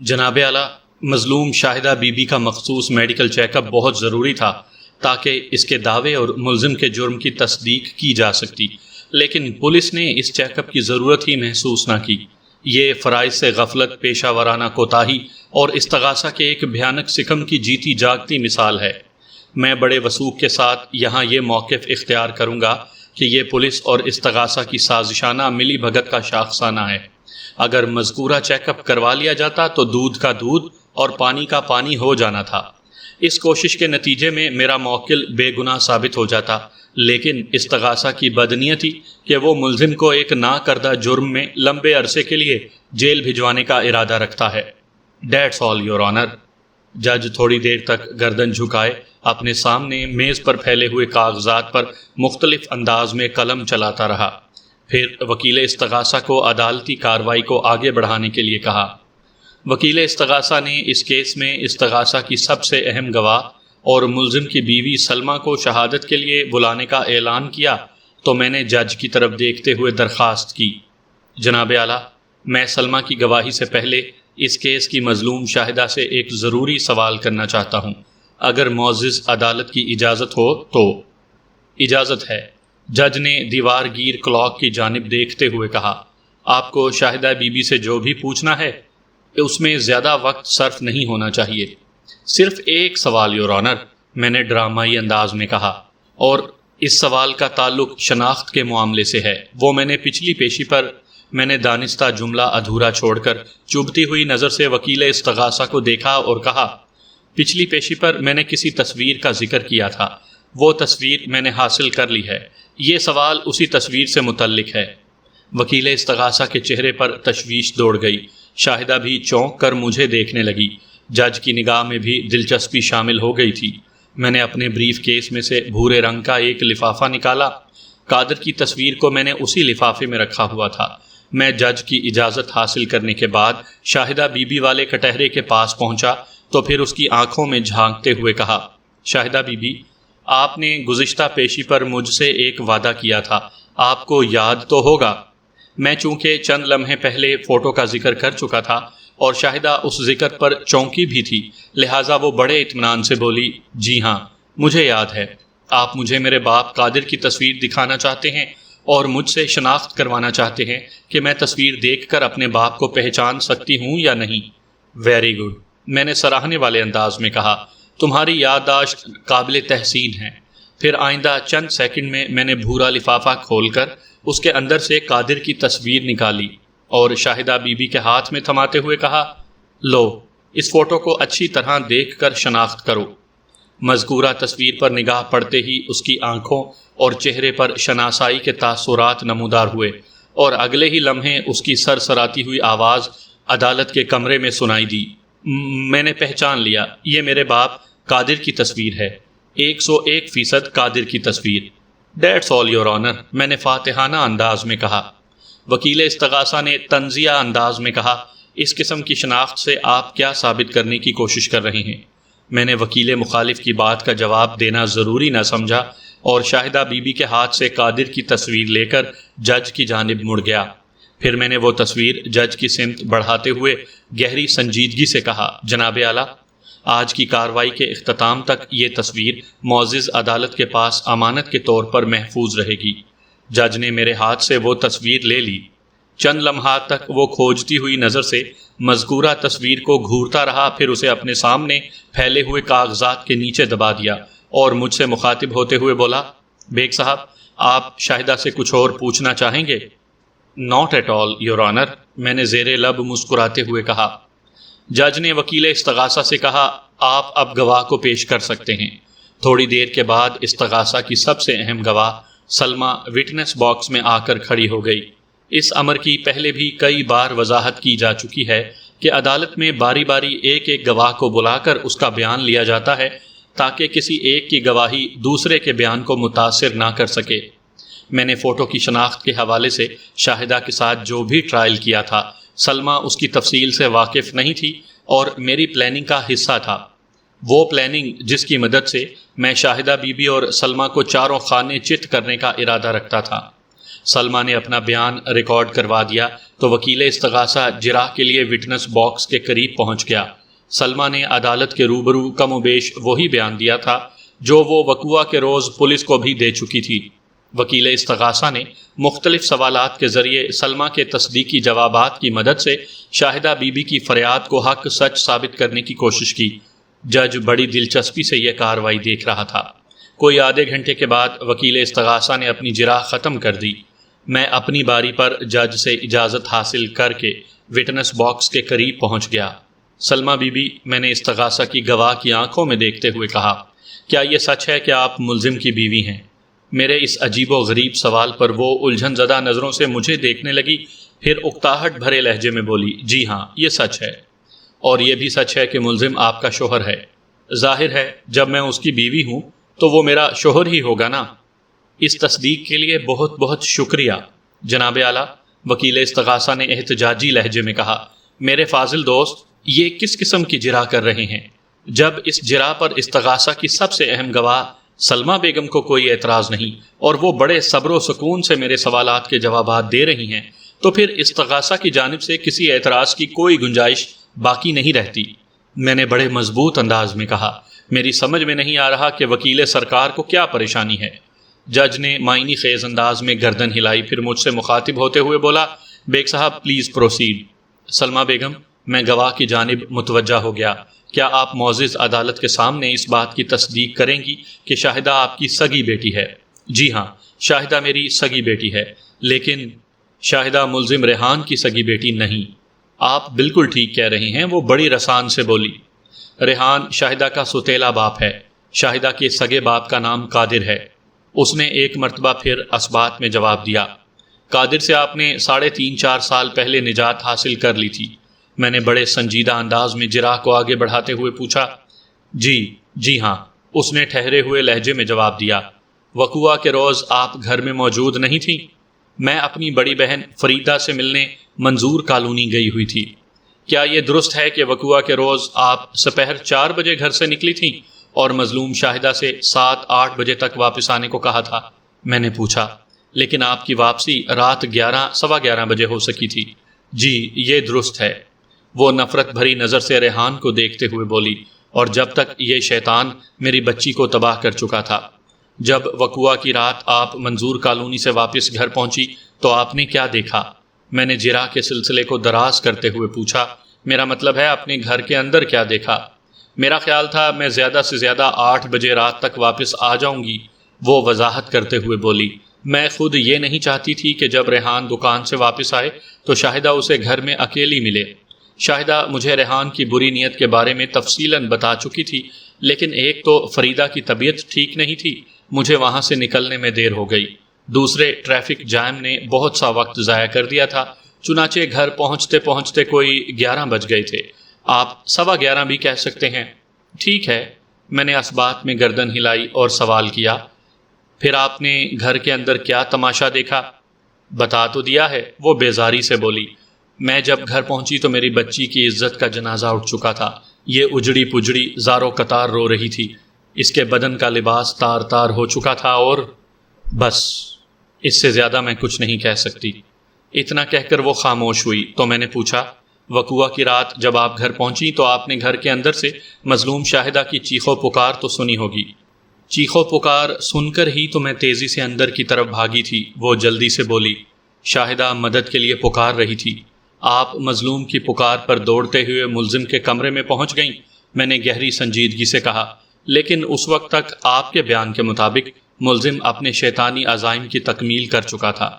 جناب اعلیٰ، مظلوم شاہدہ بی بی کا مخصوص میڈیکل چیک اپ بہت ضروری تھا تاکہ اس کے دعوے اور ملزم کے جرم کی تصدیق کی جا سکتی، لیکن پولیس نے اس چیک اپ کی ضرورت ہی محسوس نہ کی۔ یہ فرائض سے غفلت، پیشہ ورانہ کوتاہی اور استغاثہ کے ایک بھیانک سکم کی جیتی جاگتی مثال ہے۔ میں بڑے وثوق کے ساتھ یہاں یہ موقف اختیار کروں گا کہ یہ پولیس اور استغاثہ کی سازشانہ ملی بھگت کا شاخسانہ ہے۔ اگر مذکورہ چیک اپ کروا لیا جاتا تو دودھ کا دودھ اور پانی کا پانی ہو جانا تھا۔ اس کوشش کے نتیجے میں میرا موکل بے گناہ ثابت ہو جاتا، لیکن استغاثہ کی بدنیتی کہ وہ ملزم کو ایک نا کردہ جرم میں لمبے عرصے کے لیے جیل بھجوانے کا ارادہ رکھتا ہے۔ That's all, Your Honor۔ جج تھوڑی دیر تک گردن جھکائے اپنے سامنے میز پر پھیلے ہوئے کاغذات پر مختلف انداز میں قلم چلاتا رہا، پھر وکیل استغاثہ کو عدالتی کارروائی کو آگے بڑھانے کے لیے کہا۔ وکیل استغاثہ نے اس کیس میں استغاثہ کی سب سے اہم گواہ اور ملزم کی بیوی سلمہ کو شہادت کے لیے بلانے کا اعلان کیا تو میں نے جج کی طرف دیکھتے ہوئے درخواست کی، جناب اعلیٰ، میں سلمہ کی گواہی سے پہلے اس کیس کی مظلوم شاہدہ سے ایک ضروری سوال کرنا چاہتا ہوں، اگر معزز عدالت کی اجازت ہو تو۔ اجازت ہے، جج نے دیوار گیر کلاک کی جانب دیکھتے ہوئے کہا۔ آپ کو شاہدہ بی بی سے جو بھی پوچھنا ہے اس میں زیادہ وقت صرف نہیں ہونا چاہیے۔ صرف ایک سوال، یور آنر، میں نے ڈرامائی انداز میں کہا، اور اس سوال کا تعلق شناخت کے معاملے سے ہے۔ وہ میں نے پچھلی پیشی پر میں نے دانستہ جملہ ادھورا چھوڑ کر چبھتی ہوئی نظر سے وکیل استغاثہ کو دیکھا اور کہا، پچھلی پیشی پر میں نے کسی تصویر کا ذکر کیا تھا، وہ تصویر میں نے حاصل کر لی ہے، یہ سوال اسی تصویر سے متعلق ہے۔ وکیل استغاثہ کے چہرے پر تشویش دوڑ گئی، شاہدہ بھی چونک کر مجھے دیکھنے لگی، جج کی نگاہ میں بھی دلچسپی شامل ہو گئی تھی۔ میں نے اپنے بریف کیس میں سے بھورے رنگ کا ایک لفافہ نکالا، قادر کی تصویر کو میں نے اسی لفافے میں رکھا ہوا تھا۔ میں جج کی اجازت حاصل کرنے کے بعد شاہدہ بی بی والے کٹہرے کے پاس پہنچا تو پھر اس کی آنکھوں میں جھانکتے ہوئے کہا، شاہدہ بی بی، آپ نے گزشتہ پیشی پر مجھ سے ایک وعدہ کیا تھا، آپ کو یاد تو ہوگا؟ میں چونکہ چند لمحے پہلے فوٹو کا ذکر کر چکا تھا اور شاہدہ اس ذکر پر چونکی بھی تھی، لہٰذا وہ بڑے اطمینان سے بولی، جی ہاں، مجھے یاد ہے۔ آپ مجھے میرے باپ قادر کی تصویر دکھانا چاہتے ہیں اور مجھ سے شناخت کروانا چاہتے ہیں کہ میں تصویر دیکھ کر اپنے باپ کو پہچان سکتی ہوں یا نہیں۔ ویری گڈ، میں نے سراہنے والے انداز میں کہا، تمہاری یادداشت قابل تحسین ہے۔ پھر آئندہ چند سیکنڈ میں نے بھورا لفافہ کھول کر اس کے اندر سے قادر کی تصویر نکالی اور شاہدہ بی بی کے ہاتھ میں تھماتے ہوئے کہا، لو، اس فوٹو کو اچھی طرح دیکھ کر شناخت کرو۔ مذکورہ تصویر پر نگاہ پڑتے ہی اس کی آنکھوں اور چہرے پر شناسائی کے تاثرات نمودار ہوئے اور اگلے ہی لمحے اس کی سرسراتی ہوئی آواز عدالت کے کمرے میں سنائی دی، میں نے پہچان لیا، یہ میرے باپ قادر کی تصویر ہے، 101% قادر کی تصویر۔ That's all, Your Honor، میں نے فاتحانہ انداز میں کہا۔ وکیل استغاثہ نے طنزیہ انداز میں کہا، اس قسم کی شناخت سے آپ کیا ثابت کرنے کی کوشش کر رہے ہیں؟ میں نے وکیل مخالف کی بات کا جواب دینا ضروری نہ سمجھا اور شاہدہ بی بی کے ہاتھ سے قادر کی تصویر لے کر جج کی جانب مڑ گیا۔ پھر میں نے وہ تصویر جج کی سمت بڑھاتے ہوئے گہری سنجیدگی سے کہا، جناب اعلیٰ، آج کی کارروائی کے اختتام تک یہ تصویر معزز عدالت کے پاس امانت کے طور پر محفوظ رہے گی۔ جج نے میرے ہاتھ سے وہ تصویر لے لی۔ چند لمحات تک وہ کھوجتی ہوئی نظر سے مذکورہ تصویر کو گھورتا رہا، پھر اسے اپنے سامنے پھیلے ہوئے کاغذات کے نیچے دبا دیا اور مجھ سے مخاطب ہوتے ہوئے بولا، بیگ صاحب، آپ شاہدہ سے کچھ اور پوچھنا چاہیں گے؟ Not at all, your honour, میں نے زیر لب مسکراتے ہوئے کہا۔ جج نے وکیل استغاثہ سے کہا، آپ اب گواہ کو پیش کر سکتے ہیں۔ تھوڑی دیر کے بعد استغاثہ کی سب سے اہم گواہ سلمہ وٹنس باکس میں آ کر کھڑی ہو گئی۔ اس امر کی پہلے بھی کئی بار وضاحت کی جا چکی ہے کہ عدالت میں باری باری ایک ایک گواہ کو بلا کر اس کا بیان لیا جاتا ہے تاکہ کسی ایک کی گواہی دوسرے کے بیان کو متاثر نہ کر سکے۔ میں نے فوٹو کی شناخت کے حوالے سے شاہدہ کے ساتھ جو بھی ٹرائل کیا تھا، سلمہ اس کی تفصیل سے واقف نہیں تھی اور میری پلاننگ کا حصہ تھا۔ وہ پلاننگ جس کی مدد سے میں شاہدہ بی بی اور سلمہ کو چاروں خانے چت کرنے کا ارادہ رکھتا تھا۔ سلمہ نے اپنا بیان ریکارڈ کروا دیا تو وکیل استغاثہ جراح کے لیے وٹنس باکس کے قریب پہنچ گیا۔ سلمہ نے عدالت کے روبرو کم و بیش وہی بیان دیا تھا جو وہ وقوعہ کے روز پولیس کو بھی دے چکی تھی۔ وکیل استغاثہ نے مختلف سوالات کے ذریعے سلمہ کے تصدیقی جوابات کی مدد سے شاہدہ بی بی کی فریاد کو حق سچ ثابت کرنے کی کوشش کی۔ جج بڑی دلچسپی سے یہ کارروائی دیکھ رہا تھا۔ کوئی آدھے گھنٹے کے بعد وکیل استغاثہ نے اپنی جراح ختم کر دی۔ میں اپنی باری پر جج سے اجازت حاصل کر کے وٹنس باکس کے قریب پہنچ گیا۔ سلمہ بی بی، میں نے استغاثہ کی گواہ کی آنکھوں میں دیکھتے ہوئے کہا، کیا یہ سچ ہے کہ آپ ملزم کی بیوی ہیں؟ میرے اس عجیب و غریب سوال پر وہ الجھن زدہ نظروں سے مجھے دیکھنے لگی، پھر اکتاہٹ بھرے لہجے میں بولی، جی ہاں، یہ سچ ہے، اور یہ بھی سچ ہے کہ ملزم آپ کا شوہر ہے۔ ظاہر ہے جب میں اس کی بیوی ہوں تو وہ میرا شوہر ہی ہوگا نا۔ اس تصدیق کے لیے بہت بہت شکریہ جناب اعلیٰ، وکیل استغاثہ نے احتجاجی لہجے میں کہا۔ میرے فاضل دوست، یہ کس قسم کی جرح کر رہے ہیں؟ جب اس جرح پر استغاثہ کی سب سے اہم گواہ سلمہ بیگم کو کوئی اعتراض نہیں اور وہ بڑے صبر و سکون سے میرے سوالات کے جوابات دے رہی ہیں، تو پھر استغاثہ کی جانب سے کسی اعتراض کی کوئی گنجائش باقی نہیں رہتی۔ میں نے بڑے مضبوط انداز میں کہا، میری سمجھ میں نہیں آ رہا کہ وکیل سرکار کو کیا پریشانی ہے۔ جج نے معنی خیز انداز میں گردن ہلائی، پھر مجھ سے مخاطب ہوتے ہوئے بولا، بیگ صاحب پلیز پروسیڈ۔ سلمہ بیگم، میں گواہ کی جانب متوجہ ہو گیا، کیا آپ معزز عدالت کے سامنے اس بات کی تصدیق کریں گی کہ شاہدہ آپ کی سگی بیٹی ہے؟ جی ہاں، شاہدہ میری سگی بیٹی ہے، لیکن شاہدہ ملزم ریحان کی سگی بیٹی نہیں۔ آپ بالکل ٹھیک کہہ رہے ہیں، وہ بڑی رسان سے بولی۔ ریحان شاہدہ کا سوتیلا باپ ہے، شاہدہ کے سگے باپ کا نام قادر ہے۔ اس نے ایک مرتبہ پھر اثبات میں جواب دیا، قادر سے آپ نے 3.5-4 سال پہلے نجات حاصل کر لی تھی۔ میں نے بڑے سنجیدہ انداز میں جراح کو آگے بڑھاتے ہوئے پوچھا، جی ہاں، اس نے ٹھہرے ہوئے لہجے میں جواب دیا۔ وقوعہ کے روز آپ گھر میں موجود نہیں تھیں؟ میں اپنی بڑی بہن فریدہ سے ملنے منظور کالونی گئی ہوئی تھی۔ کیا یہ درست ہے کہ وقوعہ کے روز آپ سپہر 4 بجے گھر سے نکلی تھیں اور مظلوم شاہدہ سے 7-8 بجے تک واپس آنے کو کہا تھا؟ میں نے پوچھا، لیکن آپ کی واپسی رات 11-11:15 بجے ہو سکی تھی۔ جی، یہ درست ہے، وہ نفرت بھری نظر سے ریحان کو دیکھتے ہوئے بولی، اور جب تک یہ شیطان میری بچی کو تباہ کر چکا تھا۔ جب وقوعہ کی رات آپ منظور کالونی سے واپس گھر پہنچی تو آپ نے کیا دیکھا؟ میں نے جراح کے سلسلے کو دراز کرتے ہوئے پوچھا، میرا مطلب ہے اپنے گھر کے اندر کیا دیکھا؟ میرا خیال تھا میں زیادہ سے زیادہ 8 بجے رات تک واپس آ جاؤں گی، وہ وضاحت کرتے ہوئے بولی۔ میں خود یہ نہیں چاہتی تھی کہ جب ریحان دکان سے واپس آئے تو شاہدہ اسے گھر میں اکیلی ملے۔ شاہدہ مجھے ریحان کی بری نیت کے بارے میں تفصیلاً بتا چکی تھی، لیکن ایک تو فریدہ کی طبیعت ٹھیک نہیں تھی، مجھے وہاں سے نکلنے میں دیر ہو گئی، دوسرے ٹریفک جام نے بہت سا وقت ضائع کر دیا تھا، چنانچہ گھر پہنچتے پہنچتے کوئی 11 بج گئے تھے، آپ 11:15 بھی کہہ سکتے ہیں۔ ٹھیک ہے، میں نے اثبات میں گردن ہلائی اور سوال کیا، پھر آپ نے گھر کے اندر کیا تماشا دیکھا؟ بتا تو دیا ہے، وہ بیزاری سے بولی۔ میں جب گھر پہنچی تو میری بچی کی عزت کا جنازہ اٹھ چکا تھا، یہ اجڑی پجڑی زارو قطار رو رہی تھی، اس کے بدن کا لباس تار تار ہو چکا تھا، اور بس اس سے زیادہ میں کچھ نہیں کہہ سکتی۔ اتنا کہہ کر وہ خاموش ہوئی تو میں نے پوچھا، وقوعہ کی رات جب آپ گھر پہنچی تو آپ نے گھر کے اندر سے مظلوم شاہدہ کی چیخ و پکار تو سنی ہوگی؟ چیخ و پکار سن کر ہی تو میں تیزی سے اندر کی طرف بھاگی تھی، وہ جلدی سے بولی۔ شاہدہ مدد کے لیے پکار رہی تھی، آپ مظلوم کی پکار پر دوڑتے ہوئے ملزم کے کمرے میں پہنچ گئیں؟ میں نے گہری سنجیدگی سے کہا، لیکن اس وقت تک آپ کے بیان کے مطابق ملزم اپنے شیطانی عزائم کی تکمیل کر چکا تھا۔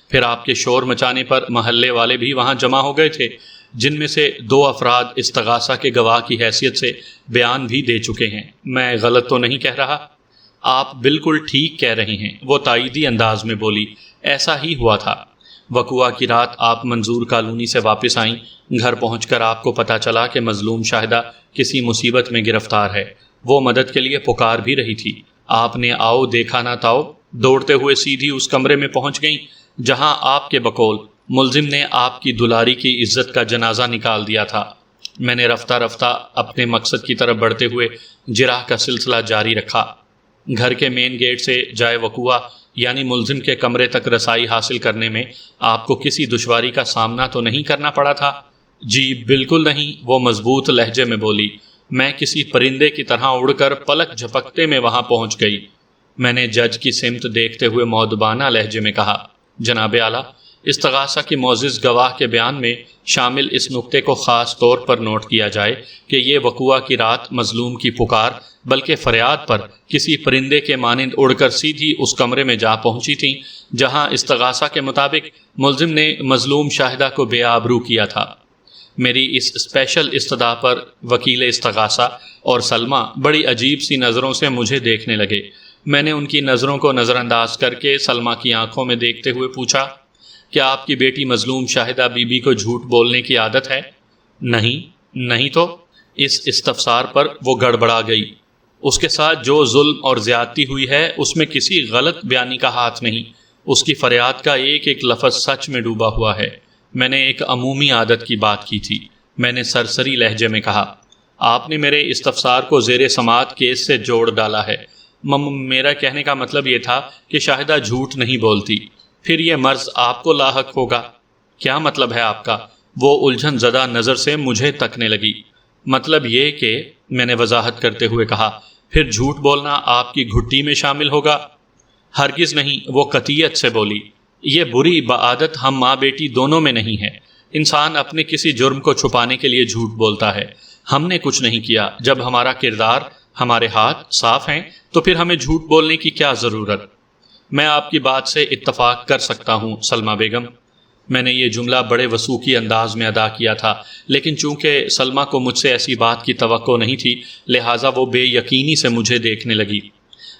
پھر آپ کے شور مچانے پر محلے والے بھی وہاں جمع ہو گئے تھے، جن میں سے 2 افراد استغاثہ کے گواہ کی حیثیت سے بیان بھی دے چکے ہیں۔ میں غلط تو نہیں کہہ رہا؟ آپ بالکل ٹھیک کہہ رہے ہیں، وہ تائیدی انداز میں بولی، ایسا ہی ہوا تھا۔ وقوعہ کی رات آپ منظور کالونی سے واپس آئیں، گھر پہنچ کر آپ کو پتہ چلا کہ مظلوم شاہدہ کسی مصیبت میں گرفتار ہے، وہ مدد کے لیے پکار بھی رہی تھی۔ آپ نے آؤ دیکھا نہ تاؤ، دوڑتے ہوئے سیدھی اس کمرے میں پہنچ گئیں جہاں آپ کے بقول ملزم نے آپ کی دلاری کی عزت کا جنازہ نکال دیا تھا۔ میں نے رفتہ رفتہ اپنے مقصد کی طرف بڑھتے ہوئے جراح کا سلسلہ جاری رکھا۔ گھر کے مین گیٹ سے جائے وقوعہ یعنی ملزم کے کمرے تک رسائی حاصل کرنے میں آپ کو کسی دشواری کا سامنا تو نہیں کرنا پڑا تھا؟ جی بالکل نہیں، وہ مضبوط لہجے میں بولی۔ میں کسی پرندے کی طرح اڑ کر پلک جھپکتے میں وہاں پہنچ گئی۔ میں نے جج کی سمت دیکھتے ہوئے مؤدبانہ لہجے میں کہا، جناب اعلیٰ، استغاثہ کی معزز گواہ کے بیان میں شامل اس نقطے کو خاص طور پر نوٹ کیا جائے کہ یہ وقوعہ کی رات مظلوم کی پکار بلکہ فریاد پر کسی پرندے کے مانند اڑ کر سیدھی اس کمرے میں جا پہنچی تھیں جہاں استغاثہ کے مطابق ملزم نے مظلوم شاہدہ کو بے آبرو کیا تھا۔ میری اس اسپیشل استدعا پر وکیل استغاثہ اور سلمہ بڑی عجیب سی نظروں سے مجھے دیکھنے لگے۔ میں نے ان کی نظروں کو نظر انداز کر کے سلمہ کی آنکھوں میں دیکھتے ہوئے پوچھا، کیا آپ کی بیٹی مظلوم شاہدہ بی بی کو جھوٹ بولنے کی عادت ہے؟ نہیں تو۔ اس استفسار پر وہ گڑبڑا گئی۔ اس کے ساتھ جو ظلم اور زیادتی ہوئی ہے اس میں کسی غلط بیانی کا ہاتھ نہیں۔ اس کی فریاد کا ایک ایک لفظ سچ میں ڈوبا ہوا ہے۔ میں نے ایک عمومی عادت کی بات کی تھی، میں نے سرسری لہجے میں کہا۔ آپ نے میرے استفسار کو زیر سماعت کیس سے جوڑ ڈالا ہے۔ میرا کہنے کا مطلب یہ تھا کہ شاہدہ جھوٹ نہیں بولتی، پھر یہ مرض آپ کو لاحق ہوگا۔ کیا مطلب ہے آپ کا؟ وہ الجھن زدہ نظر سے مجھے تکنے لگی۔ مطلب یہ کہ، میں نے وضاحت کرتے ہوئے کہا، پھر جھوٹ بولنا آپ کی گھٹی میں شامل ہوگا؟ ہرگز نہیں، وہ قطعیت سے بولی۔ یہ بری عادت ہم ماں بیٹی دونوں میں نہیں ہے۔ انسان اپنے کسی جرم کو چھپانے کے لیے جھوٹ بولتا ہے۔ ہم نے کچھ نہیں کیا۔ جب ہمارا کردار، ہمارے ہاتھ صاف ہیں تو پھر ہمیں جھوٹ بولنے کی کیا ضرورت؟ میں آپ کی بات سے اتفاق کر سکتا ہوں سلمہ بیگم۔ میں نے یہ جملہ بڑے وثوقی انداز میں ادا کیا تھا، لیکن چونکہ سلمہ کو مجھ سے ایسی بات کی توقع نہیں تھی، لہٰذا وہ بے یقینی سے مجھے دیکھنے لگی۔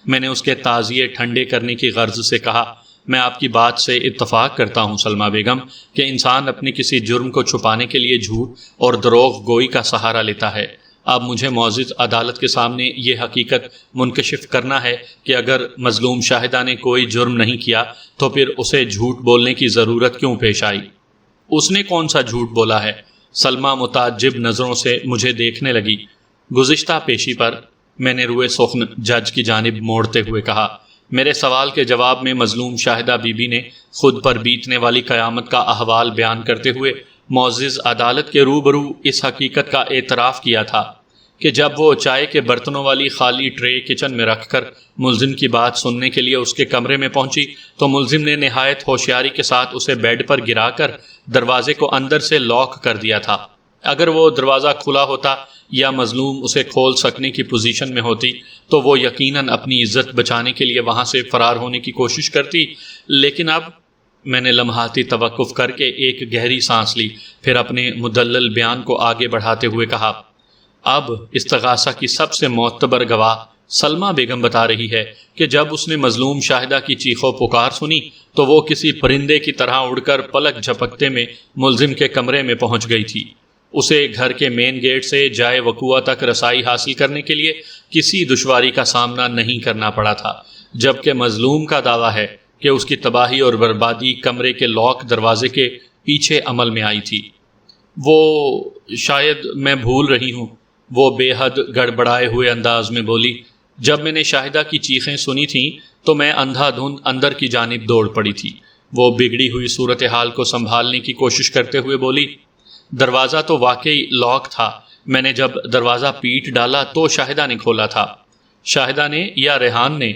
میں نے اس کے تعزیے ٹھنڈے کرنے کی غرض سے کہا، میں آپ کی بات سے اتفاق کرتا ہوں سلمہ بیگم کہ انسان اپنے کسی جرم کو چھپانے کے لیے جھوٹ اور دروغ گوئی کا سہارا لیتا ہے۔ اب مجھے معزز عدالت کے سامنے یہ حقیقت منکشف کرنا ہے کہ اگر مظلوم شاہدہ نے کوئی جرم نہیں کیا تو پھر اسے جھوٹ بولنے کی ضرورت کیوں پیش آئی؟ اس نے کون سا جھوٹ بولا ہے؟ سلمہ متعجب نظروں سے مجھے دیکھنے لگی۔ گزشتہ پیشی پر، میں نے روئے سخن جج کی جانب موڑتے ہوئے کہا۔ میرے سوال کے جواب میں مظلوم شاہدہ بی بی نے خود پر بیتنے والی قیامت کا احوال بیان کرتے ہوئے معزز عدالت کے روبرو اس حقیقت کا اعتراف کیا تھا کہ جب وہ چائے کے برتنوں والی خالی ٹرے کچن میں رکھ کر ملزم کی بات سننے کے لیے اس کے کمرے میں پہنچی تو ملزم نے نہایت ہوشیاری کے ساتھ اسے بیڈ پر گرا کر دروازے کو اندر سے لاک کر دیا تھا۔ اگر وہ دروازہ کھلا ہوتا یا مظلوم اسے کھول سکنے کی پوزیشن میں ہوتی تو وہ یقیناً اپنی عزت بچانے کے لیے وہاں سے فرار ہونے کی کوشش کرتی، لیکن اب، میں نے لمحاتی توقف کر کے ایک گہری سانس لی، پھر اپنے مدلل بیان کو آگے بڑھاتے ہوئے کہا، اب استغاثہ کی سب سے معتبر گواہ سلمہ بیگم بتا رہی ہے کہ جب اس نے مظلوم شاہدہ کی چیخ و پکار سنی تو وہ کسی پرندے کی طرح اڑ کر پلک جھپکتے میں ملزم کے کمرے میں پہنچ گئی تھی۔ اسے گھر کے مین گیٹ سے جائے وقوعہ تک رسائی حاصل کرنے کے لیے کسی دشواری کا سامنا نہیں کرنا پڑا تھا، جبکہ مظلوم کا دعویٰ ہے کہ اس کی تباہی اور بربادی کمرے کے لاک دروازے کے پیچھے عمل میں آئی تھی۔ وہ شاید میں بھول رہی ہوں، وہ بے حد گڑبڑائے ہوئے انداز میں بولی۔ جب میں نے شاہدہ کی چیخیں سنی تھیں تو میں اندھا دھند اندر کی جانب دوڑ پڑی تھی۔ وہ بگڑی ہوئی صورتحال کو سنبھالنے کی کوشش کرتے ہوئے بولی، دروازہ تو واقعی لاک تھا، میں نے جب دروازہ پیٹ ڈالا تو شاہدہ نے کھولا تھا۔ شاہدہ نے یا ریحان نے؟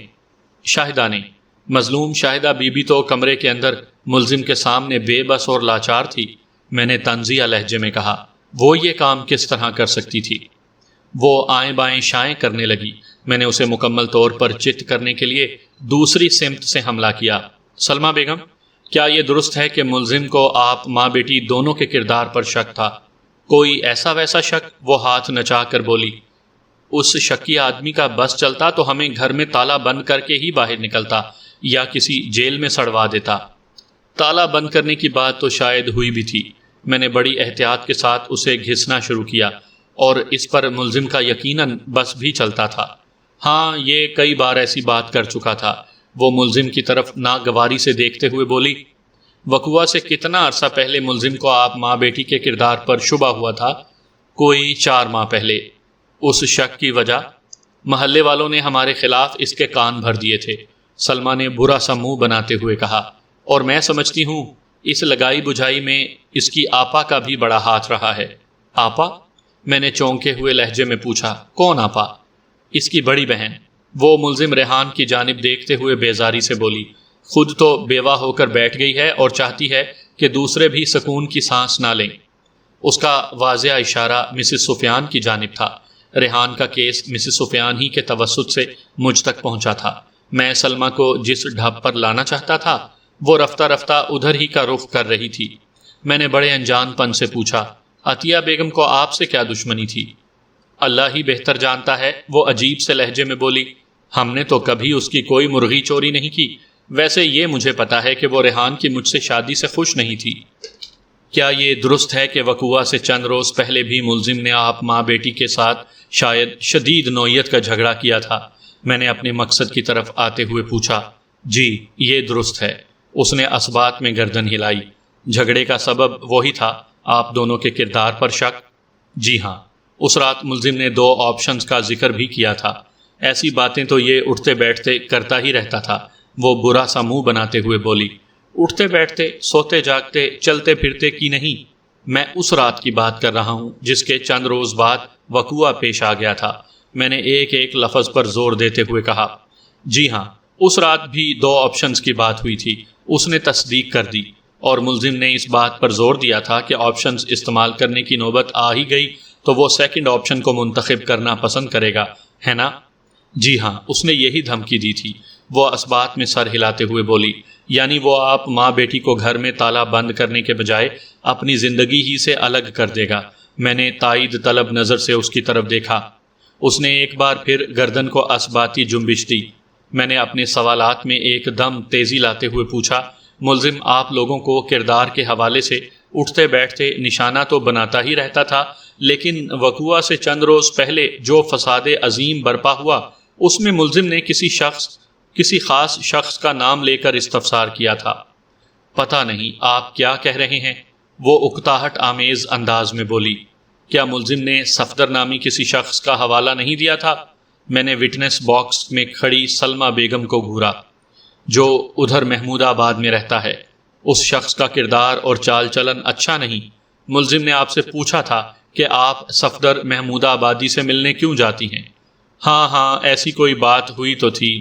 شاہدہ نے۔ مظلوم شاہدہ بی بی تو کمرے کے اندر ملزم کے سامنے بے بس اور لاچار تھی، میں نے طنزیہ لہجے میں کہا۔ وہ یہ کام کس طرح کر سکتی تھی؟ وہ آئیں بائیں شائیں کرنے لگی۔ میں نے اسے مکمل طور پر چت کرنے کے لیے دوسری سمت سے حملہ کیا۔ سلمہ بیگم، کیا یہ درست ہے کہ ملزم کو آپ ماں بیٹی دونوں کے کردار پر شک تھا؟ کوئی ایسا ویسا شک؟ وہ ہاتھ نچا کر بولی۔ اس شکی آدمی کا بس چلتا تو ہمیں گھر میں تالا بند کر کے ہی باہر نکلتا یا کسی جیل میں سڑوا دیتا۔ تالا بند کرنے کی بات تو شاید ہوئی بھی تھی۔ میں نے بڑی احتیاط کے ساتھ اسے گھسنا شروع کیا اور اس پر ملزم کا یقیناً بس بھی چلتا تھا۔ ہاں، یہ کئی بار ایسی بات کر چکا تھا۔ وہ ملزم کی طرف ناگواری سے دیکھتے ہوئے بولی، وقوعہ سے کتنا عرصہ پہلے ملزم کو آپ ماں بیٹی کے کردار پر شبہ ہوا تھا؟ کوئی 4 ماہ پہلے۔ اس شک کی وجہ؟ محلے والوں نے ہمارے خلاف اس کے کان بھر دیے تھے۔ سلمہ نے برا سا منہ بناتے ہوئے کہا، اور میں سمجھتی ہوں اس لگائی بجھائی میں اس کی آپا کا بھی بڑا ہاتھ رہا ہے۔ آپا؟ میں نے چونکے ہوئے لہجے میں پوچھا۔ کون آپا؟ اس کی بڑی بہن۔ وہ ملزم ریحان کی جانب دیکھتے ہوئے بیزاری سے بولی۔ خود تو بیوہ ہو کر بیٹھ گئی ہے اور چاہتی ہے کہ دوسرے بھی سکون کی سانس نہ لیں۔ اس کا واضح اشارہ مسز سفیان کی جانب تھا۔ ریحان کا کیس مسز سفیان ہی کے توسط سے مجھ تک پہنچا تھا۔ میں سلمہ کو جس ڈھب پر لانا چاہتا تھا وہ رفتہ رفتہ ادھر ہی کا رخ کر رہی تھی۔ میں نے بڑے انجان پن سے پوچھا، عطیہ بیگم کو آپ سے کیا دشمنی تھی؟ اللہ ہی بہتر جانتا ہے، وہ عجیب سے لہجے میں بولی۔ ہم نے تو کبھی اس کی کوئی مرغی چوری نہیں کی۔ ویسے یہ مجھے پتا ہے کہ وہ ریحان کی مجھ سے شادی سے خوش نہیں تھی۔ کیا یہ درست ہے کہ وقوعہ سے چند روز پہلے بھی ملزم نے آپ ماں بیٹی کے ساتھ شاید شدید نوعیت کا جھگڑا کیا تھا؟ میں نے اپنے مقصد کی طرف آتے ہوئے پوچھا۔ جی یہ درست ہے۔ اس نے اثبات میں گردن ہلائی۔ جھگڑے کا سبب وہی تھا، آپ دونوں کے کردار پر شک؟ جی ہاں۔ اس رات ملزم نے 2 آپشنز کا ذکر بھی کیا تھا۔ ایسی باتیں تو یہ اٹھتے بیٹھتے کرتا ہی رہتا تھا۔ وہ برا سا منہ بناتے ہوئے بولی۔ اٹھتے بیٹھتے، سوتے جاگتے، چلتے پھرتے کی نہیں، میں اس رات کی بات کر رہا ہوں جس کے چند روز بعد وقوعہ پیش آ گیا تھا۔ میں نے ایک ایک لفظ پر زور دیتے ہوئے کہا۔ جی ہاں، اس رات بھی 2 آپشنز کی بات ہوئی تھی۔ اس نے تصدیق کر دی، اور ملزم نے اس بات پر زور دیا تھا کہ آپشنز استعمال کرنے کی نوبت آ ہی گئی تو وہ سیکنڈ آپشن کو منتخب کرنا پسند کرے گا، ہے نا؟ جی ہاں، اس نے یہی دھمکی دی تھی۔ وہ اثبات میں سر ہلاتے ہوئے بولی۔ یعنی وہ آپ ماں بیٹی کو گھر میں تالا بند کرنے کے بجائے اپنی زندگی ہی سے الگ کر دے گا۔ میں نے تائید طلب نظر سے اس کی طرف دیکھا۔ اس نے ایک بار پھر گردن کو اثباتی جنبش دی۔ میں نے اپنے سوالات میں ایک دم تیزی لاتے ہوئے پوچھا، ملزم آپ لوگوں کو کردار کے حوالے سے اٹھتے بیٹھتے نشانہ تو بناتا ہی رہتا تھا، لیکن وقوعہ سے چند روز پہلے جو فساد عظیم برپا ہوا اس میں ملزم نے کسی خاص شخص کا نام لے کر استفسار کیا تھا۔ پتہ نہیں آپ کیا کہہ رہے ہیں، وہ اکتاہٹ آمیز انداز میں بولی۔ کیا ملزم نے صفدر نامی کسی شخص کا حوالہ نہیں دیا تھا؟ میں نے وٹنس باکس میں کھڑی سلمہ بیگم کو گھورا، جو ادھر محمود آباد میں رہتا ہے۔ اس شخص کا کردار اور چال چلن اچھا نہیں۔ ملزم نے آپ سے پوچھا تھا کہ آپ صفدر محمود آبادی سے ملنے کیوں جاتی ہیں؟ ہاں ایسی کوئی بات ہوئی تو تھی۔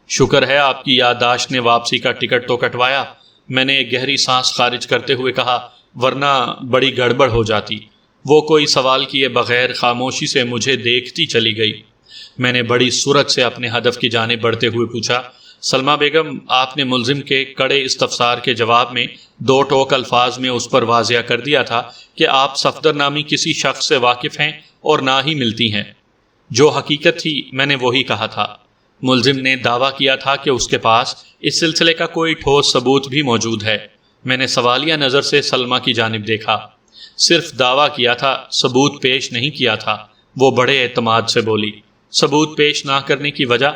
شکر ہے آپ کی یادداشت نے واپسی کا ٹکٹ تو کٹوایا، میں نے ایک گہری سانس خارج کرتے ہوئے کہا، ورنہ بڑی گڑبڑ ہو جاتی۔ وہ کوئی سوال کیے بغیر خاموشی سے مجھے دیکھتی چلی گئی۔ میں نے بڑی سرعت سے اپنے ہدف کی جانب بڑھتے ہوئے پوچھا، سلمہ بیگم، آپ نے ملزم کے کڑے استفسار کے جواب میں 2 ٹوک الفاظ میں اس پر واضح کر دیا تھا کہ آپ صفدر نامی کسی شخص سے واقف ہیں اور نہ ہی ملتی ہیں۔ جو حقیقت تھی میں نے وہی کہا تھا۔ ملزم نے دعویٰ کیا تھا کہ اس کے پاس اس سلسلے کا کوئی ٹھوس ثبوت بھی موجود ہے۔ میں نے سوالیہ نظر سے سلمہ کی جانب دیکھا۔ صرف دعویٰ کیا تھا، ثبوت پیش نہیں کیا تھا، وہ بڑے اعتماد سے بولی۔ ثبوت پیش نہ کرنے کی وجہ؟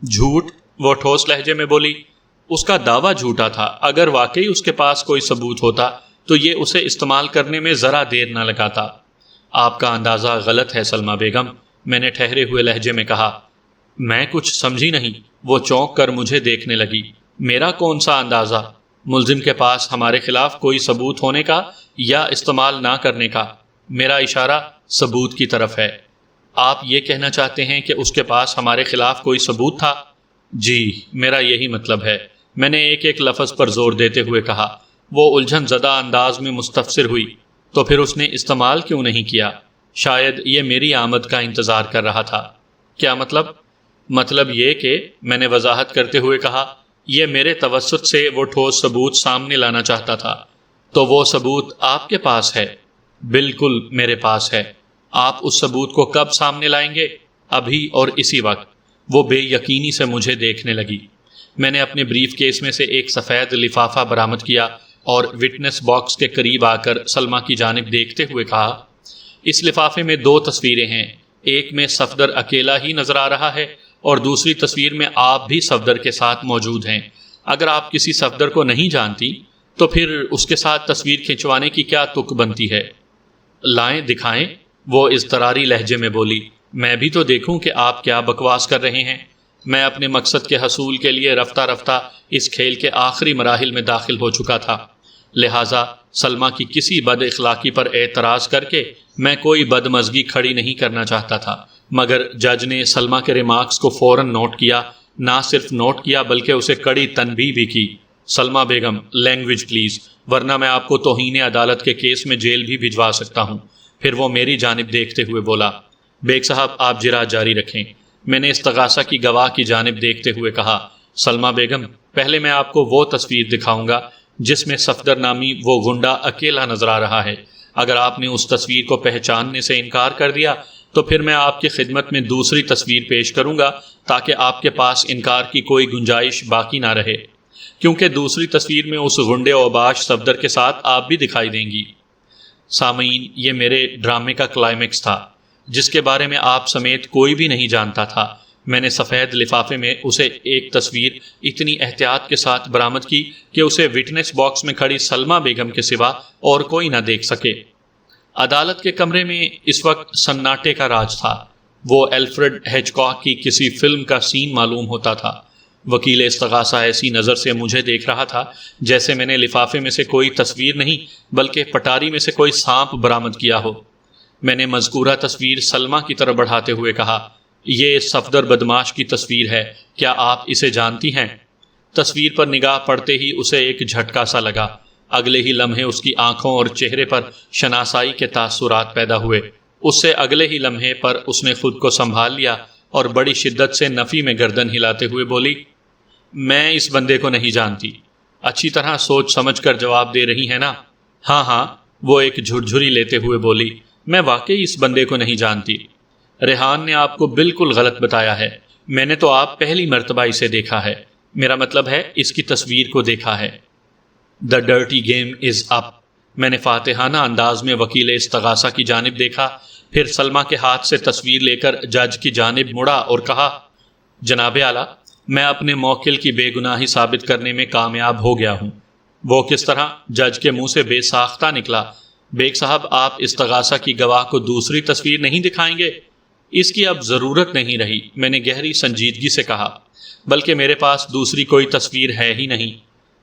جھوٹ، وہ ٹھوس لہجے میں بولی۔ اس کا دعویٰ جھوٹا تھا۔ اگر واقعی اس کے پاس کوئی ثبوت ہوتا تو یہ اسے استعمال کرنے میں ذرا دیر نہ لگاتا۔ آپ کا اندازہ غلط ہے سلمہ بیگم، میں نے ٹھہرے ہوئے لہجے میں کہا۔ میں کچھ سمجھی نہیں۔ وہ چونک کر مجھے دیکھنے لگی۔ میرا کون سا اندازہ؟ ملزم کے پاس ہمارے خلاف کوئی ثبوت ہونے کا یا استعمال نہ کرنے کا؟ میرا اشارہ ثبوت کی طرف ہے۔ آپ یہ کہنا چاہتے ہیں کہ اس کے پاس ہمارے خلاف کوئی ثبوت تھا؟ جی، میرا یہی مطلب ہے، میں نے ایک ایک لفظ پر زور دیتے ہوئے کہا۔ وہ الجھن زدہ انداز میں مستفسر ہوئی۔ تو پھر اس نے استعمال کیوں نہیں کیا؟ شاید یہ میری آمد کا انتظار کر رہا تھا۔ کیا مطلب؟ مطلب یہ کہ، میں نے وضاحت کرتے ہوئے کہا، یہ میرے توسط سے وہ ٹھوس ثبوت سامنے لانا چاہتا تھا۔ تو وہ ثبوت آپ کے پاس ہے؟ بالکل میرے پاس ہے۔ آپ اس ثبوت کو کب سامنے لائیں گے؟ ابھی اور اسی وقت۔ وہ بے یقینی سے مجھے دیکھنے لگی۔ میں نے اپنے بریف کیس میں سے ایک سفید لفافہ برآمد کیا اور وٹنس باکس کے قریب آ کر سلمہ کی جانب دیکھتے ہوئے کہا، اس لفافے میں 2 تصویریں ہیں۔ ایک میں صفدر اکیلا ہی نظر آ رہا ہے اور دوسری تصویر میں آپ بھی صفدر کے ساتھ موجود ہیں۔ اگر آپ کسی صفدر کو نہیں جانتی تو پھر اس کے ساتھ تصویر کھنچوانے کی کیا تک بنتی ہے؟ لائیں دکھائیں، وہ اضطراری لہجے میں بولی۔ میں بھی تو دیکھوں کہ آپ کیا بکواس کر رہے ہیں۔ میں اپنے مقصد کے حصول کے لیے رفتہ رفتہ اس کھیل کے آخری مراحل میں داخل ہو چکا تھا، لہٰذا سلمہ کی کسی بد اخلاقی پر اعتراض کر کے میں کوئی بدمزگی کھڑی نہیں کرنا چاہتا تھا، مگر جج نے سلمہ کے ریمارکس کو فوراً نوٹ کیا، نہ صرف نوٹ کیا بلکہ اسے کڑی تنبیہ بھی کی۔ سلمہ بیگم، لینگویج پلیز، ورنہ میں آپ کو توہین عدالت کے کیس میں جیل بھی بھجوا سکتا ہوں۔ پھر وہ میری جانب دیکھتے ہوئے بولا، بیگ صاحب آپ جرات جاری رکھیں۔ میں نے استغاثہ کی گواہ کی جانب دیکھتے ہوئے کہا، سلمہ بیگم، پہلے میں آپ کو وہ تصویر دکھاؤں گا جس میں صفدر نامی وہ گنڈا اکیلا نظر آ رہا ہے۔ اگر آپ نے اس تصویر کو پہچاننے سے انکار کر دیا تو پھر میں آپ کی خدمت میں دوسری تصویر پیش کروں گا تاکہ آپ کے پاس انکار کی کوئی گنجائش باقی نہ رہے، کیونکہ دوسری تصویر میں اس گنڈے اوباش صفدر کے ساتھ آپ بھی دکھائی دیں گی۔ سامعین، یہ میرے ڈرامے کا کلائمیکس تھا جس کے بارے میں آپ سمیت کوئی بھی نہیں جانتا تھا۔ میں نے سفید لفافے میں اسے ایک تصویر اتنی احتیاط کے ساتھ برآمد کی کہ اسے وٹنس باکس میں کھڑی سلمہ بیگم کے سوا اور کوئی نہ دیکھ سکے۔ عدالت کے کمرے میں اس وقت سناٹے کا راج تھا، وہ الفریڈ ہچکاک کی کسی فلم کا سین معلوم ہوتا تھا۔ وکیل استغاثہ ایسی نظر سے مجھے دیکھ رہا تھا جیسے میں نے لفافے میں سے کوئی تصویر نہیں بلکہ پٹاری میں سے کوئی سانپ برآمد کیا ہو۔ میں نے مذکورہ تصویر سلمہ کی طرف بڑھاتے ہوئے کہا، یہ صفدر بدماش کی تصویر ہے، کیا آپ اسے جانتی ہیں؟ تصویر پر نگاہ پڑتے ہی اسے ایک جھٹکا سا لگا۔ اگلے ہی لمحے اس کی آنکھوں اور چہرے پر شناسائی کے تاثرات پیدا ہوئے۔ اس سے اگلے ہی لمحے پر اس نے خود کو سنبھال لیا اور بڑی شدت سے نفی میں گردن ہلاتے ہوئے بولی، میں اس بندے کو نہیں جانتی۔ اچھی طرح سوچ سمجھ کر جواب دے رہی ہیں نا؟ ہاں ہاں، وہ ایک جھرجھری لیتے ہوئے بولی، میں واقعی اس بندے کو نہیں جانتی۔ ریحان نے آپ کو بالکل غلط بتایا ہے، میں نے تو آپ پہلی مرتبہ اسے دیکھا ہے، میرا مطلب ہے اس کی تصویر کو دیکھا ہے۔ The dirty game is up۔ میں نے فاتحانہ انداز میں وکیل استغاثہ کی جانب دیکھا، پھر سلمہ کے ہاتھ سے تصویر لے کر جج کی جانب مڑا اور کہا، جناب اعلیٰ، میں اپنے موکل کی بے گناہی ثابت کرنے میں کامیاب ہو گیا ہوں۔ وہ کس طرح؟ جج کے منہ سے بے ساختہ نکلا، بیگ صاحب آپ استغاثہ کی گواہ کو دوسری تصویر نہیں دکھائیں گے؟ اس کی اب ضرورت نہیں رہی، میں نے گہری سنجیدگی سے کہا، بلکہ میرے پاس دوسری کوئی تصویر ہے ہی نہیں۔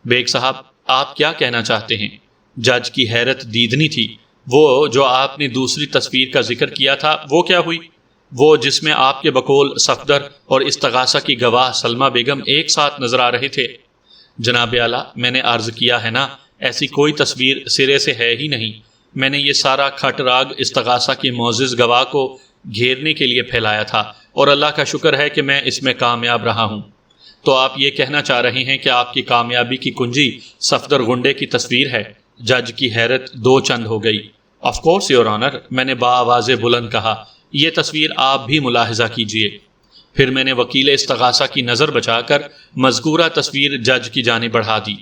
بیگ صاحب آپ کیا کہنا چاہتے ہیں؟ جج کی حیرت دیدنی تھی۔ وہ جو آپ نے دوسری تصویر کا ذکر کیا تھا وہ کیا ہوئی؟ وہ جس میں آپ کے بقول صفدر اور استغاثہ کی گواہ سلمہ بیگم ایک ساتھ نظر آ رہے تھے۔ جناب اعلیٰ، میں نے عرض کیا ہے نا، ایسی کوئی تصویر سرے سے ہے ہی نہیں۔ میں نے یہ سارا کھٹ راگ استغاثہ کی معزز گواہ کو گھیرنے کے لیے پھیلایا تھا اور اللہ کا شکر ہے کہ میں اس میں کامیاب رہا ہوں۔ تو آپ یہ کہنا چاہ رہے ہیں کہ آپ کی کامیابی کی کنجی صفدر گنڈے کی تصویر ہے؟ جج کی حیرت دو چند ہو گئی۔ آف کورس یور آنر، میں نے بآواز بلند کہا، یہ تصویر آپ بھی ملاحظہ کیجئے۔ پھر میں نے وکیل استغاثہ کی نظر بچا کر مذکورہ تصویر جج کی جانب بڑھا دی۔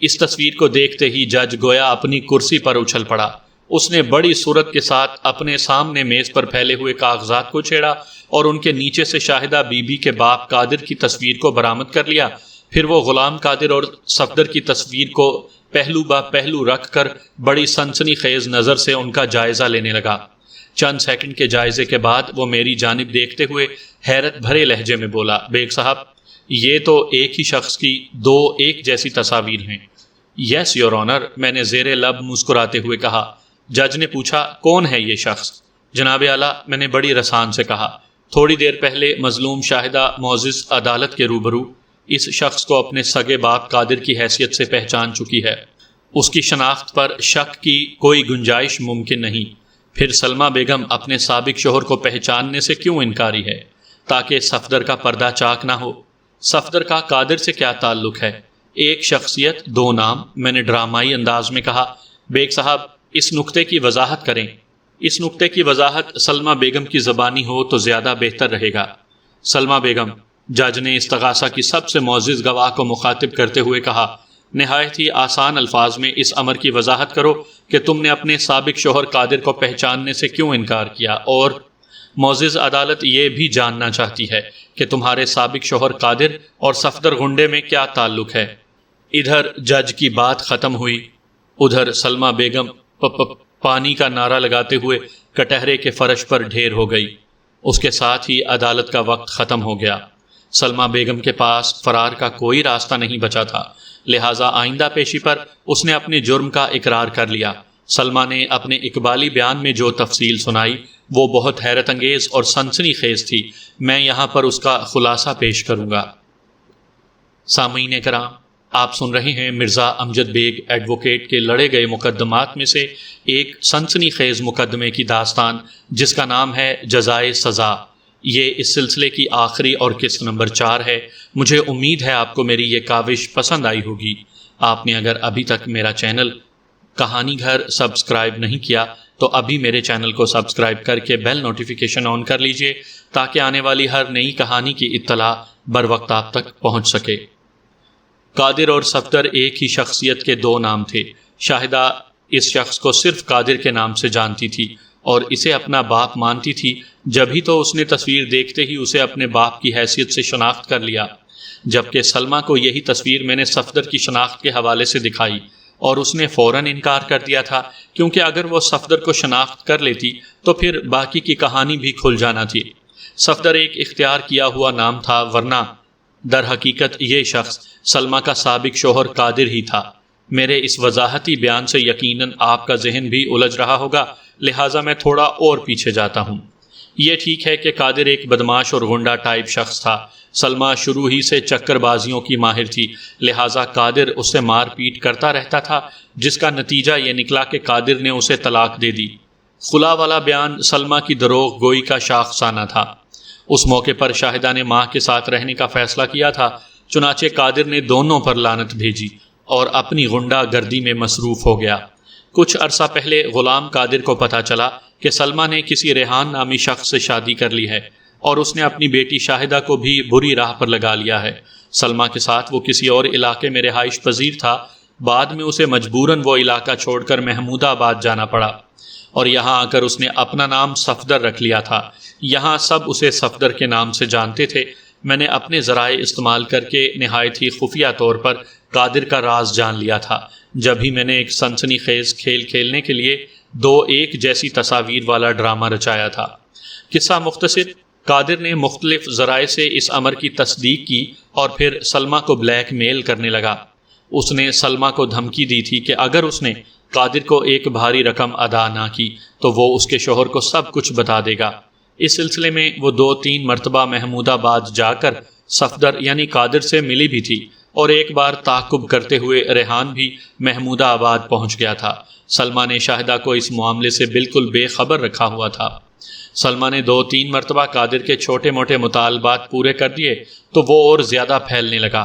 اس تصویر کو دیکھتے ہی جج گویا اپنی کرسی پر اچھل پڑا۔ اس نے بڑی سرعت کے ساتھ اپنے سامنے میز پر پھیلے ہوئے کاغذات کو چھیڑا اور ان کے نیچے سے شاہدہ بی بی کے باپ قادر کی تصویر کو برآمد کر لیا۔ پھر وہ غلام قادر اور صفدر کی تصویر کو پہلو با پہلو رکھ کر بڑی سنسنی خیز نظر سے ان کا جائزہ لینے لگا۔ چند سیکنڈ کے جائزے کے بعد وہ میری جانب دیکھتے ہوئے حیرت بھرے لہجے میں بولا، بیگ صاحب، یہ تو ایک ہی شخص کی دو ایک جیسی تصاویر ہیں۔ یس یور آنر، میں نے زیر لب مسکراتے ہوئے کہا۔ جج نے پوچھا، کون ہے یہ شخص؟ جناب اعلیٰ، میں نے بڑی رسان سے کہا، تھوڑی دیر پہلے مظلوم شاہدہ معزز عدالت کے روبرو اس شخص کو اپنے سگے باپ قادر کی حیثیت سے پہچان چکی ہے۔ اس کی شناخت پر شک کی کوئی گنجائش ممکن نہیں۔ پھر سلمہ بیگم اپنے سابق شوہر کو پہچاننے سے کیوں انکاری ہے؟ تاکہ صفدر کا پردہ چاک نہ ہو۔ صفدر کا قادر سے کیا تعلق ہے؟ ایک شخصیت دو نام، میں نے ڈرامائی انداز میں کہا۔ بیگ صاحب اس نقطے کی وضاحت کریں۔ اس نقطے کی وضاحت سلمہ بیگم کی زبانی ہو تو زیادہ بہتر رہے گا۔ سلمہ بیگم، جج نے استغاثہ کی سب سے معزز گواہ کو مخاطب کرتے ہوئے کہا، نہایت ہی آسان الفاظ میں اس امر کی وضاحت کرو کہ تم نے اپنے سابق شوہر قادر کو پہچاننے سے کیوں انکار کیا، اور معزز عدالت یہ بھی جاننا چاہتی ہے کہ تمہارے سابق شوہر قادر اور صفدر گنڈے میں کیا تعلق ہے۔ ادھر جج کی بات ختم ہوئی، ادھر سلمہ بیگم پانی کا نعرہ لگاتے ہوئے کٹہرے کے فرش پر ڈھیر ہو گئی۔ اس کے ساتھ ہی عدالت کا وقت ختم ہو گیا۔ سلمہ بیگم کے پاس فرار کا کوئی راستہ نہیں بچا تھا، لہٰذا آئندہ پیشی پر اس نے اپنے جرم کا اقرار کر لیا۔ سلمہ نے اپنے اقبالی بیان میں جو تفصیل سنائی وہ بہت حیرت انگیز اور سنسنی خیز تھی۔ میں یہاں پر اس کا خلاصہ پیش کروں گا۔ سامعین کرام، آپ سن رہے ہیں مرزا امجد بیگ ایڈوکیٹ کے لڑے گئے مقدمات میں سے ایک سنسنی خیز مقدمے کی داستان، جس کا نام ہے جزائے سزا۔ یہ اس سلسلے کی آخری اور قسط نمبر 4 ہے۔ مجھے امید ہے آپ کو میری یہ کاوش پسند آئی ہوگی۔ آپ نے اگر ابھی تک میرا چینل کہانی گھر سبسکرائب نہیں کیا تو ابھی میرے چینل کو سبسکرائب کر کے بیل نوٹیفیکیشن آن کر لیجئے تاکہ آنے والی ہر نئی کہانی کی اطلاع بر وقت آپ تک پہنچ سکے۔ قادر اور صفدر ایک ہی شخصیت کے دو نام تھے۔ شاہدہ اس شخص کو صرف قادر کے نام سے جانتی تھی اور اسے اپنا باپ مانتی تھی، جبھی تو اس نے تصویر دیکھتے ہی اسے اپنے باپ کی حیثیت سے شناخت کر لیا، جبکہ سلمہ کو یہی تصویر میں نے صفدر کی شناخت کے حوالے سے دکھائی اور اس نے فوراً انکار کر دیا تھا، کیونکہ اگر وہ صفدر کو شناخت کر لیتی تو پھر باقی کی کہانی بھی کھل جانا تھی۔ صفدر ایک اختیار کیا ہوا نام تھا، ورنہ در حقیقت یہ شخص سلمہ کا سابق شوہر قادر ہی تھا۔ میرے اس وضاحتی بیان سے یقیناً آپ کا ذہن بھی الجھ رہا ہوگا، لہٰذا میں تھوڑا اور پیچھے جاتا ہوں۔ یہ ٹھیک ہے کہ قادر ایک بدماش اور غنڈہ ٹائپ شخص تھا۔ سلمہ شروع ہی سے چکر بازیوں کی ماہر تھی، لہٰذا قادر اسے مار پیٹ کرتا رہتا تھا، جس کا نتیجہ یہ نکلا کہ قادر نے اسے طلاق دے دی۔ خلا والا بیان سلمہ کی دروغ گوئی کا شاخسانہ تھا۔ اس موقع پر شاہدہ نے ماں کے ساتھ رہنے کا فیصلہ کیا تھا، چنانچہ قادر نے دونوں پر لعنت بھیجی اور اپنی غنڈہ گردی میں مصروف ہو گیا۔ کچھ عرصہ پہلے غلام قادر کو پتہ چلا کہ سلمہ نے کسی ریحان نامی شخص سے شادی کر لی ہے اور اس نے اپنی بیٹی شاہدہ کو بھی بری راہ پر لگا لیا ہے۔ سلمہ کے ساتھ وہ کسی اور علاقے میں رہائش پذیر تھا، بعد میں اسے مجبوراً وہ علاقہ چھوڑ کر محمود آباد جانا پڑا اور یہاں آ کر اس نے اپنا نام صفدر رکھ لیا تھا۔ یہاں سب اسے صفدر کے نام سے جانتے تھے۔ میں نے اپنے ذرائع استعمال کر کے نہایت ہی خفیہ طور پر قادر کا راز جان لیا تھا، جب ہی میں نے ایک سنسنی خیز کھیل کھیلنے کے لیے دو ایک جیسی تصاویر والا ڈرامہ رچایا تھا۔ قصہ مختصر، قادر نے مختلف ذرائع سے اس امر کی تصدیق کی اور پھر سلمہ کو بلیک میل کرنے لگا۔ اس نے سلمہ کو دھمکی دی تھی کہ اگر اس نے قادر کو ایک بھاری رقم ادا نہ کی تو وہ اس کے شوہر کو سب کچھ بتا دے گا۔ اس سلسلے میں وہ 2-3 مرتبہ محمود آباد جا کر صفدر یعنی قادر سے ملی بھی تھی اور ایک بار تعاقب کرتے ہوئے ریحان بھی محمود آباد پہنچ گیا تھا۔ سلمہ نے شاہدہ کو اس معاملے سے بالکل بے خبر رکھا ہوا تھا۔ سلمہ نے 2-3 مرتبہ قادر کے چھوٹے موٹے مطالبات پورے کر دیے تو وہ اور زیادہ پھیلنے لگا۔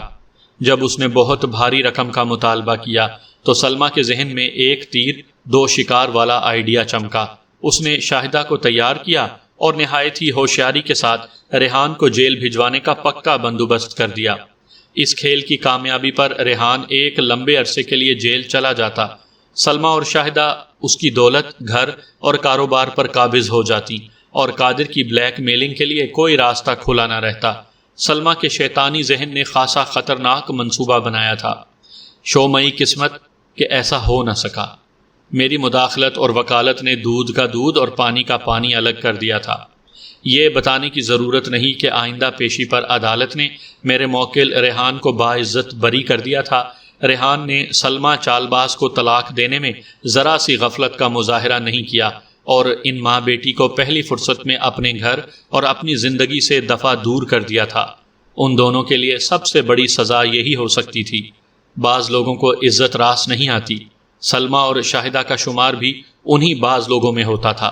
جب اس نے بہت بھاری رقم کا مطالبہ کیا تو سلمہ کے ذہن میں ایک تیر 2 شکار والا آئیڈیا چمکا۔ اس نے شاہدہ کو تیار کیا اور نہایت ہی ہوشیاری کے ساتھ ریحان کو جیل بھجوانے کا پکا بندوبست کر دیا۔ اس کھیل کی کامیابی پر ریحان ایک لمبے عرصے کے لیے جیل چلا جاتا۔ سلمہ اور شاہدہ اس کی دولت، گھر اور کاروبار پر قابض ہو جاتی اور قادر کی بلیک میلنگ کے لیے کوئی راستہ کھلا نہ رہتا۔ سلمہ کے شیطانی ذہن نے خاصا خطرناک منصوبہ بنایا تھا۔ شومئی قسمت کہ ایسا ہو نہ سکا۔ میری مداخلت اور وکالت نے دودھ کا دودھ اور پانی کا پانی الگ کر دیا تھا۔ یہ بتانے کی ضرورت نہیں کہ آئندہ پیشی پر عدالت نے میرے موکل ریحان کو باعزت بری کر دیا تھا۔ ریحان نے سلمہ چالباز کو طلاق دینے میں ذرا سی غفلت کا مظاہرہ نہیں کیا اور ان ماں بیٹی کو پہلی فرصت میں اپنے گھر اور اپنی زندگی سے دفع دور کر دیا تھا۔ ان دونوں کے لیے سب سے بڑی سزا یہی ہو سکتی تھی۔ بعض لوگوں کو عزت راس نہیں آتی۔ سلمہ اور شاہدہ کا شمار بھی انہی بعض لوگوں میں ہوتا تھا۔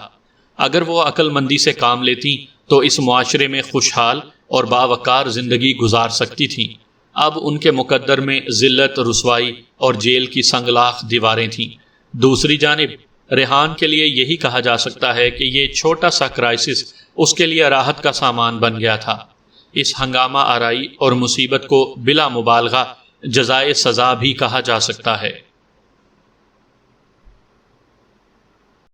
اگر وہ عقل مندی سے کام لیتی تو اس معاشرے میں خوشحال اور باوقار زندگی گزار سکتی تھیں۔ اب ان کے مقدر میں ذلت، رسوائی اور جیل کی سنگلاخ دیواریں تھیں۔ دوسری جانب ریحان کے لیے یہی کہا جا سکتا ہے کہ یہ چھوٹا سا کرائسس اس کے لیے راحت کا سامان بن گیا تھا۔ اس ہنگامہ آرائی اور مصیبت کو بلا مبالغہ جزائے سزا بھی کہا جا سکتا ہے۔